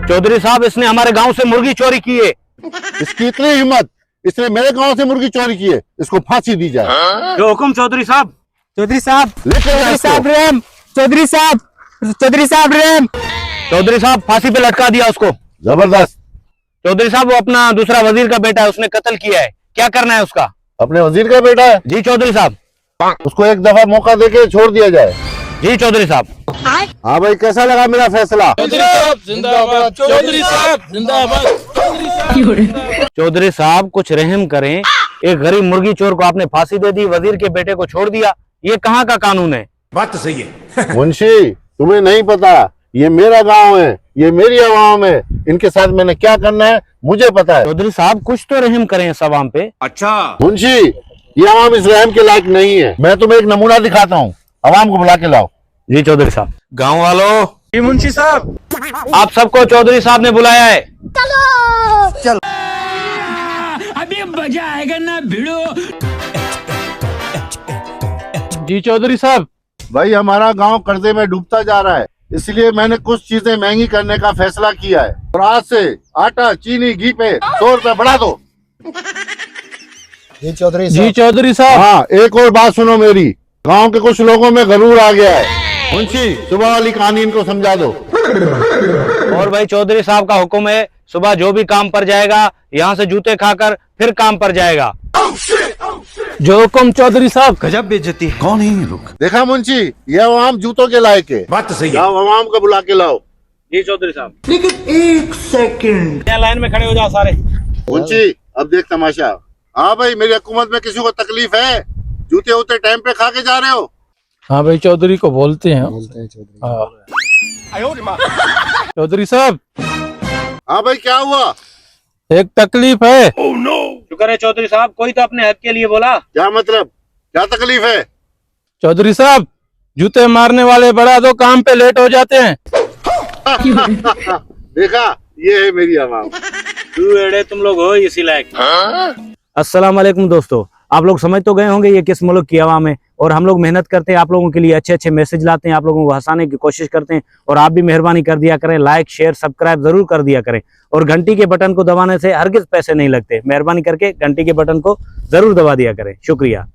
चौधरी साहब, इसने हमारे गांव से मुर्गी चोरी की है। इसकी इतनी हिम्मत, इसने मेरे गांव से मुर्गी चोरी की है, इसको फांसी दी जाए। जो हुकुम चौधरी साहब। चौधरी साहब, लेके जाओ चौधरी इसको। साहब रेम, चौधरी साहब, चौधरी साहब रेम। चौधरी साहब, फांसी पे लटका दिया उसको। जबरदस्त। चौधरी साहब, वो अपना दूसरा वजीर का बेटा है, उसने कत्ल किया है, क्या करना है उसका? अपने वजीर का बेटा है, जी चौधरी साहब। उसको एक दफा मौका देके छोड़ दिया जाए। जी चौधरी साहब। हाँ भाई, कैसा लगा मेरा फैसला? चौधरी साहब, कुछ रहम करें, एक गरीब मुर्गी चोर को आपने फांसी दे दी, वजीर के बेटे को छोड़ दिया, ये कहाँ का कानून है? बात तो सही है। मुंशी, तुम्हें नहीं पता, ये मेरा गांव है, ये मेरी आवाम है, इनके साथ मैंने क्या करना है मुझे पता है। चौधरी साहब, कुछ तो रहम करें इस अवाम पे। अच्छा मुंशी, ये आवाम इस रहम के लायक नहीं है। मैं तुम्हें एक नमूना दिखाता हूँ, आवाम को बुला के लाओ। जी चौधरी साहब। गांव वालों, जी मुंशी साहब, आप सबको चौधरी साहब ने बुलाया है। अभी मजा आएगा ना भिड़ो। जी चौधरी साहब। भाई, हमारा गांव कर्जे में डूबता जा रहा है, इसलिए मैंने कुछ चीजें महंगी करने का फैसला किया है और आज से आटा, चीनी, घी पे 100 रुपए बढ़ा दो। जी चौधरी साहब। हाँ, एक और बात सुनो मेरी, गांव के कुछ लोगों में गरूर आ गया है। मुंशी, सुबह वाली कहानी इनको समझा दो। और भाई, चौधरी साहब का हुक्म है, सुबह जो भी काम पर जाएगा, यहाँ से जूते खाकर फिर काम पर जाएगा। जो हुक्म चौधरी साहब। गजब बेइज्जती है। कौन है ये लोग? देखा मुंशी, ये आवाम जूतों के लायक है। बात तो सही है। जाओ, आवाम को बुला के लाओ। जी चौधरी साहब। लेकिन एक सेकंड, यहाँ लाइन में खड़े हो जाओ सारे। मुंशी, अब देख तमाशा। हाँ भाई, मेरी हुकूमत में किसी को तकलीफ है? जूते उते टाइम पे खा के जा रहे हो? हाँ भाई, चौधरी को बोलते हैं। चौधरी साहब, हाँ भाई, क्या हुआ? एक तकलीफ है। शुक्र है चौधरी साहब, कोई तो अपने हक के लिए बोला। क्या मतलब, क्या तकलीफ है? चौधरी साहब, जूते मारने वाले बढ़ा दो, काम पे लेट हो जाते हैं। देखा, ये है मेरी आवाम। तू एड़े तुम लोग हो इसी लायक। अस्सलाम वालेकुम दोस्तों, आप लोग समझ तो गए होंगे ये किस मुल्क की आवाम है, और हम लोग मेहनत करते हैं, आप लोगों के लिए अच्छे अच्छे मैसेज लाते हैं, आप लोगों को हंसाने की कोशिश करते हैं, और आप भी मेहरबानी कर दिया करें, लाइक शेयर सब्सक्राइब जरूर कर दिया करें, और घंटी के बटन को दबाने से हरगिज पैसे नहीं लगते, मेहरबानी करके घंटी के बटन को जरूर दबा दिया करें। शुक्रिया।